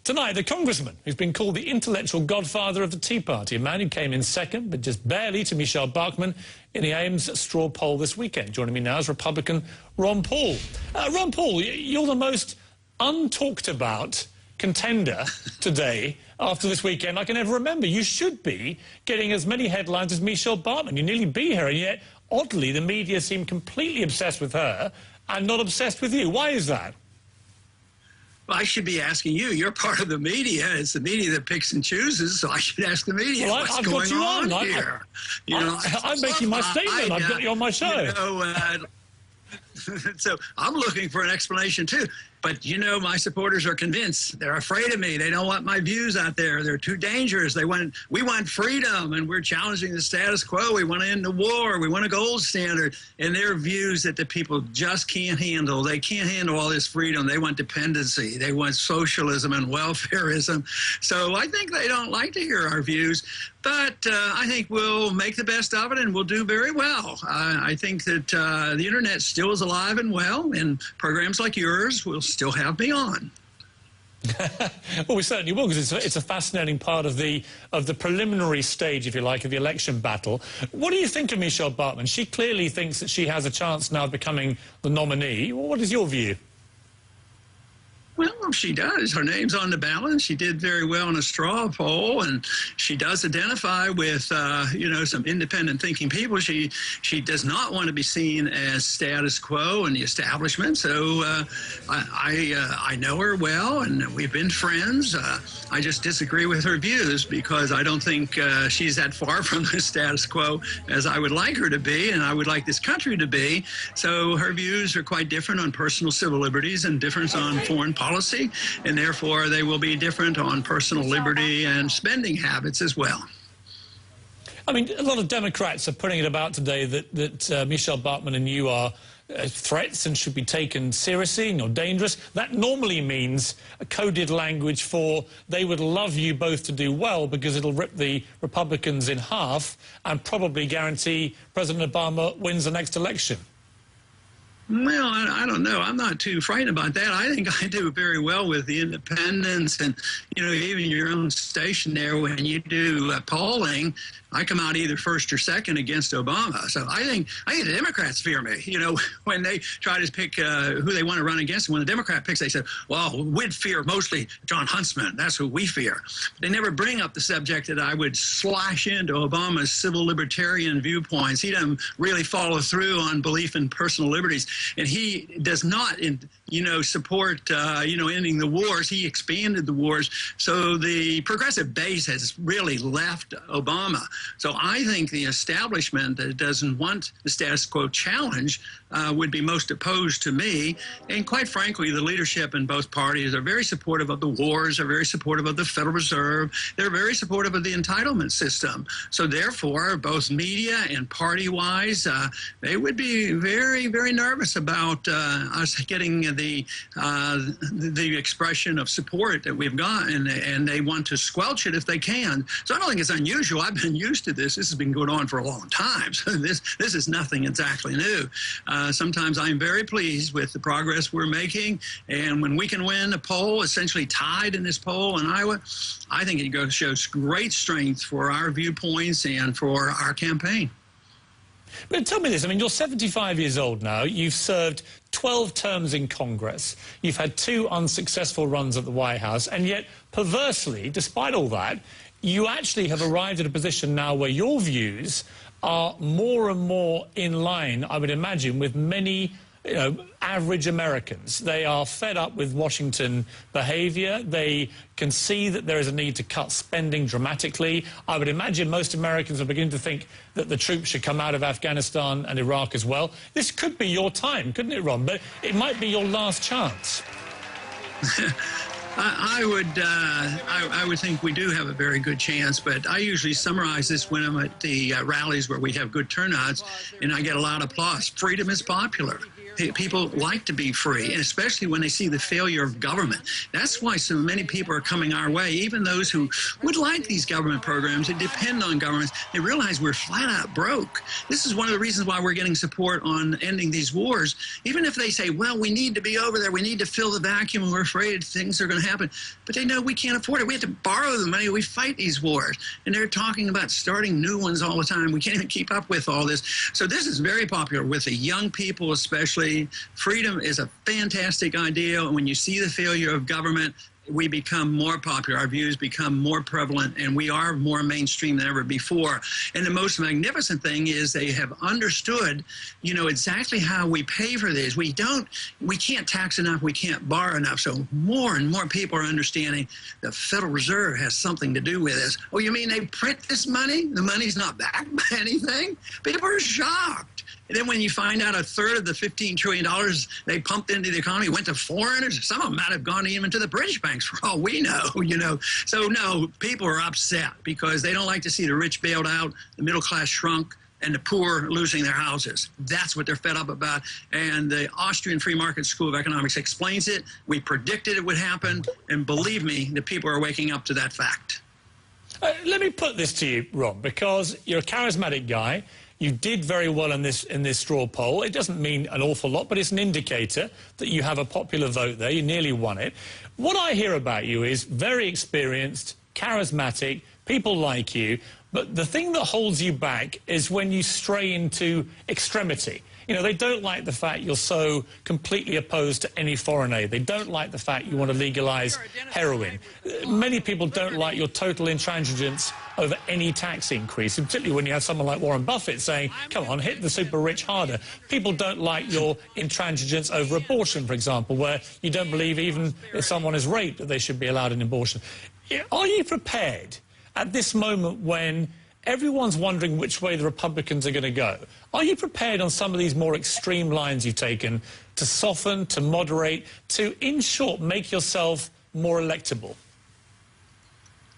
Tonight, the congressman who's been called the intellectual godfather of the Tea Party, a man who came in second, but just barely, to Michelle Bachmann in the Ames straw poll this weekend. Joining me now is Republican Ron Paul. Ron Paul, you're the most untalked about contender today after this weekend I can ever remember. You should be getting as many headlines as Michelle Bachmann. You nearly be here, and yet, oddly, the media seem completely obsessed with her and not obsessed with you. Why is that? Well, I should be asking you. You're part of the media. It's the media that picks and chooses, so I should ask the media what's going on here. I'm making my statement. I've got you on my show. So I'm looking for an explanation, too. But, my supporters are convinced. They're afraid of me. They don't want my views out there. They're too dangerous. We want freedom, and we're challenging the status quo. We want to end the war. We want a gold standard. And their views that the people just can't handle. They can't handle all this freedom. They want dependency. They want socialism and welfareism. So I think they don't like to hear our views. But I think we'll make the best of it, and we'll do very well. I think that the Internet still is alive and well, and programs like yours will still have me on. Well, we certainly will, because it's a fascinating part of the preliminary stage, if you like, of the election battle. What do you think of Michelle Bachmann? She clearly thinks that she has a chance now of becoming the nominee. What is your view? Well, she does. Her name's on the ballot. She did very well in a straw poll, and she does identify with, some independent thinking people. She does not want to be seen as status quo in the establishment. So I know her well, and we've been friends. I just disagree with her views because I don't think she's that far from the status quo as I would like her to be, and I would like this country to be. So her views are quite different on personal civil liberties and different on foreign policy, and therefore they will be different on personal liberty and spending habits as well. I mean, a lot of Democrats are putting it about today that Michelle Bachmann and you are threats and should be taken seriously or dangerous. That normally means a coded language for they would love you both to do well because it'll rip the Republicans in half and probably guarantee President Obama wins the next election. Well, I don't know. I'm not too frightened about that. I think I do very well with the independents, and, even your own station there, when you do polling, I come out either first or second against Obama. So I think the Democrats fear me. When they try to pick who they want to run against, when the Democrat picks, they say, well, we'd fear mostly John Huntsman. That's who we fear. They never bring up the subject that I would slash into Obama's civil libertarian viewpoints. He doesn't really follow through on belief in personal liberties. And he does not, support, ending the wars. He expanded the wars. So the progressive base has really left Obama. So I think the establishment that doesn't want the status quo challenge would be most opposed to me. And quite frankly, the leadership in both parties are very supportive of the wars, are very supportive of the Federal Reserve. They're very supportive of the entitlement system. So therefore, both media and party-wise, they would be very, very nervous about us getting the expression of support that we've got, and they want to squelch it if they can. So I don't think it's unusual. I've been used to this. This has been going on for a long time. So this is nothing exactly new. Sometimes I'm very pleased with the progress we're making, and when we can win a poll, essentially tied in this poll in Iowa, I think it shows great strength for our viewpoints and for our campaign. But tell me this, I mean, you're 75 years old now, you've served 12 terms in Congress, you've had 2 unsuccessful runs at the White House, and yet, perversely, despite all that, you actually have arrived at a position now where your views are more and more in line, I would imagine, with many average Americans. They are fed up with Washington behaviour. They can see that there is a need to cut spending dramatically. I would imagine most Americans are beginning to think that the troops should come out of Afghanistan and Iraq as well. This could be your time, couldn't it, Ron? But it might be your last chance. I would think we do have a very good chance, but I usually summarize this when I'm at the rallies where we have good turnouts, and I get a lot of applause. Freedom is popular. People like to be free, and especially when they see the failure of government. That's why so many people are coming our way, even those who would like these government programs and depend on governments. They realize we're flat out broke. This is one of the reasons why we're getting support on ending these wars. Even if they say, well, we need to be over there, we need to fill the vacuum, and we're afraid things are going to happen. But they know we can't afford it. We have to borrow the money. We fight these wars. And they're talking about starting new ones all the time. We can't even keep up with all this. So this is very popular with the young people especially. Freedom is a fantastic idea. And when you see the failure of government, we become more popular, our views become more prevalent, and we are more mainstream than ever before. And the most magnificent thing is they have understood, you know, exactly how we pay for this. We can't tax enough, we can't borrow enough. So more and more people are understanding the Federal Reserve has something to do with this. Oh, you mean they print this money? The money's not backed by anything? People are shocked. And then when you find out a third of the $15 trillion they pumped into the economy went to foreigners, some of them might have gone even to the British banks for all we know, you know. So no, people are upset because they don't like to see the rich bailed out, the middle class shrunk, and the poor losing their houses. That's what they're fed up about. And the Austrian Free Market School of Economics explains it. We predicted it would happen. And believe me, the people are waking up to that fact. Let me put this to you, Ron, because you're a charismatic guy. You did very well in this straw poll. It doesn't mean an awful lot, but it's an indicator that you have a popular vote there. You nearly won it. What I hear about you is very experienced, charismatic, people like you, but the thing that holds you back is when you stray into extremity. You know, they don't like the fact you're so completely opposed to any foreign aid. They don't like the fact you want to legalize heroin. Many people don't like your total intransigence over any tax increase, particularly when you have someone like Warren Buffett saying, come on, hit the super rich harder. People don't like your intransigence over abortion, for example, where you don't believe even if someone is raped that they should be allowed an abortion. Are you prepared at this moment when everyone's wondering which way the Republicans are going to go? Are you prepared on some of these more extreme lines you've taken to soften, to moderate, to, in short, make yourself more electable?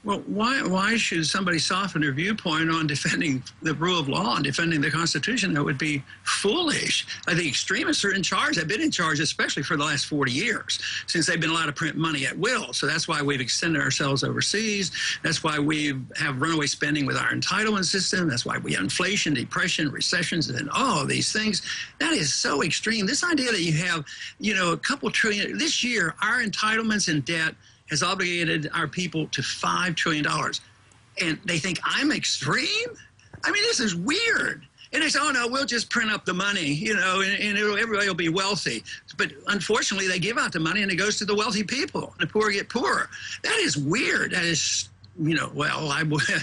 Well, why should somebody soften their viewpoint on defending the rule of law and defending the Constitution? That would be foolish. The extremists are in charge. They've been in charge, especially for the last 40 years, since they've been allowed to print money at will. So that's why we've extended ourselves overseas. That's why we have runaway spending with our entitlement system. That's why we have inflation, depression, recessions, and all of these things. That is so extreme. This idea that you have, you know, a couple trillion. This year, our entitlements and debt has obligated our people to $5 trillion. And they think I'm extreme? I mean, this is weird. And they say, oh, no, we'll just print up the money, you know, and everybody will be wealthy. But unfortunately, they give out the money and it goes to the wealthy people. The poor get poorer. That is weird. That is, you know, well,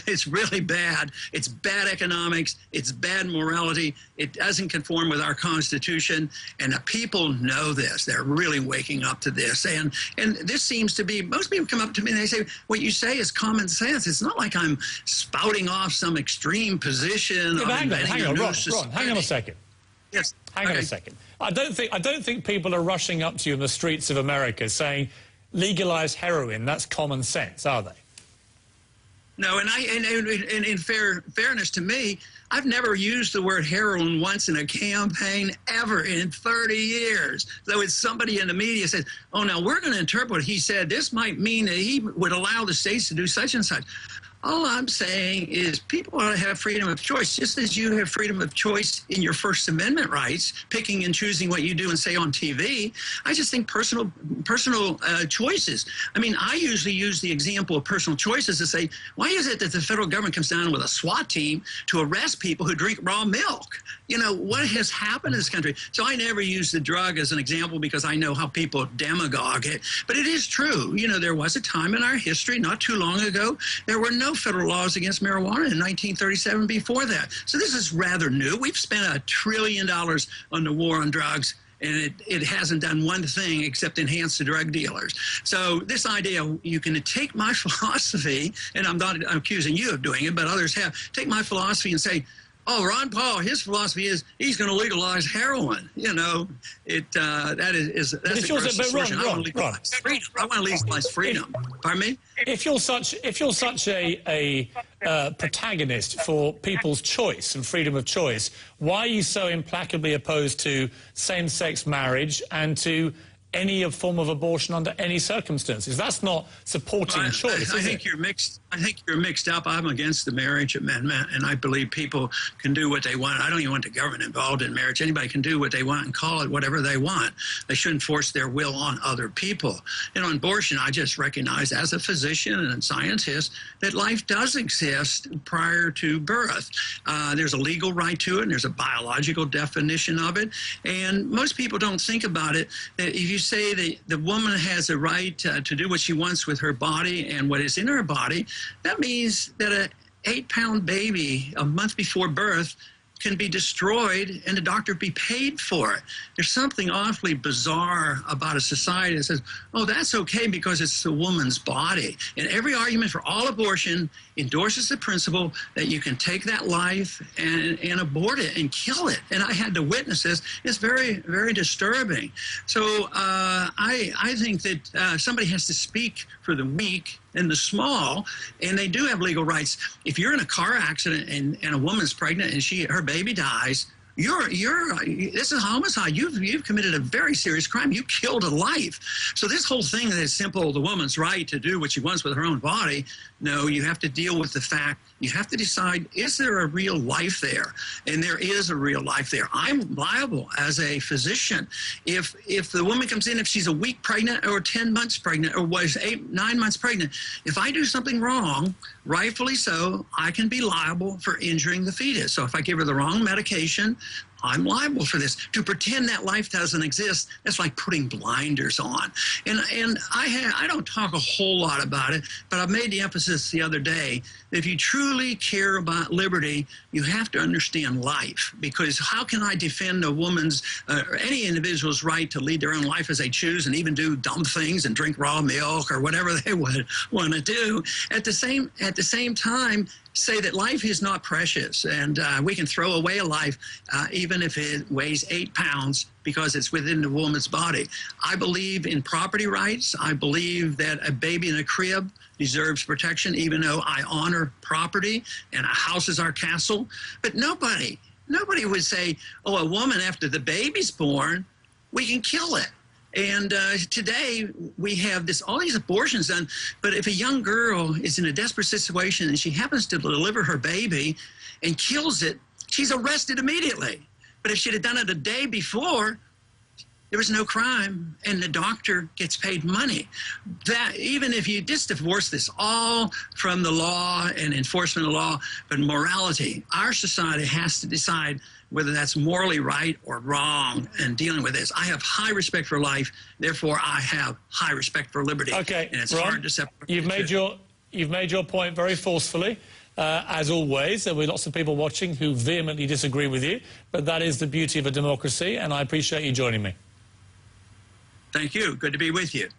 it's really bad. It's bad economics. It's bad morality. It doesn't conform with our Constitution. And the people know this. They're really waking up to this. And this seems to be, most people come up to me and they say, what you say is common sense. It's not like I'm spouting off some extreme position. Yeah, hang on, Ron, hang on a second. Yes. Hang on a second. I don't think people are rushing up to you in the streets of America saying, legalize heroin, that's common sense, are they? No, and in fairness to me, I've never used the word heroin once in a campaign ever in 30 years. So it's somebody in the media says, oh, now we're going to interpret what he said. This might mean that he would allow the states to do such and such. All I'm saying is people ought to have freedom of choice, just as you have freedom of choice in your First Amendment rights, picking and choosing what you do and say on TV. I just think personal choices. I mean, I usually use the example of personal choices to say, why is it that the federal government comes down with a SWAT team to arrest people who drink raw milk? You know, what has happened in this country? So I never use the drug as an example because I know how people demagogue it. But it is true. You know, there was a time in our history, not too long ago, there were no federal laws against marijuana in 1937 before that. So this is rather new. We've spent $1 trillion on the war on drugs, and it hasn't done one thing except enhance the drug dealers. So this idea, you can take my philosophy, and I'm not accusing you of doing it, but others have, take my philosophy and say, oh, Ron Paul, his philosophy is he's going to legalize heroin. You know, that's a gross distortion. I want to legalize freedom. I want to legalize freedom. Pardon me? If you're such a protagonist for people's choice and freedom of choice, why are you so implacably opposed to same-sex marriage and to any form of abortion under any circumstances? That's not supporting choice. I think you're mixed. I think you're mixed up. I'm against the marriage amendment, and I believe people can do what they want. I don't even want the government involved in marriage. Anybody can do what they want and call it whatever they want. They shouldn't force their will on other people. And on abortion, I just recognize as a physician and a scientist that life does exist prior to birth. There's a legal right to it, and there's a biological definition of it. And most people don't think about it. That if you say that the woman has a right to do what she wants with her body and what is in her body, that means that an 8-pound baby a month before birth can be destroyed and the doctor be paid for it. There's something awfully bizarre about a society that says, oh, that's okay because it's the woman's body. And every argument for all abortion endorses the principle that you can take that life and abort it and kill it. And I had to witness this. It's very, very disturbing. So I think that somebody has to speak for the weak and the small, and they do have legal rights. If you're in a car accident and a woman's pregnant and her baby dies, this is homicide. You've committed a very serious crime. You killed a life. So this whole thing that is simple, the woman's right to do what she wants with her own body, no, you have to deal with the fact. You have to decide, is there a real life there? And there is a real life there. I'm liable as a physician. If the woman comes in, if she's a week pregnant or 10 months pregnant or was 9 months pregnant, if I do something wrong, rightfully so, I can be liable for injuring the fetus. So if I give her the wrong medication, I'm liable for this. To pretend that life doesn't exist, that's like putting blinders on. And I don't talk a whole lot about it, but I've made the emphasis the other day that if you truly care about liberty, you have to understand life. Because how can I defend a woman's or any individual's right to lead their own life as they choose and even do dumb things and drink raw milk or whatever they would want to do? At the same time, say that life is not precious and we can throw away a life even if it weighs 8 pounds because it's within the woman's body. I believe in property rights. I believe that a baby in a crib deserves protection, even though I honor property and a house is our castle. But nobody would say, oh, a woman after the baby's born, we can kill it. And today we have all these abortions done, but if a young girl is in a desperate situation and she happens to deliver her baby and kills it, she's arrested immediately. But if she'd have done it a day before, there was no crime and the doctor gets paid money. That even if you just divorce this all from the law and enforcement of law, but morality, our society has to decide whether that's morally right or wrong in dealing with this. I have high respect for life, therefore I have high respect for liberty. Okay, and it's Ron, hard to separate. You've made your point very forcefully. As always, there will be lots of people watching who vehemently disagree with you, but that is the beauty of a democracy, and I appreciate you joining me. Thank you. Good to be with you.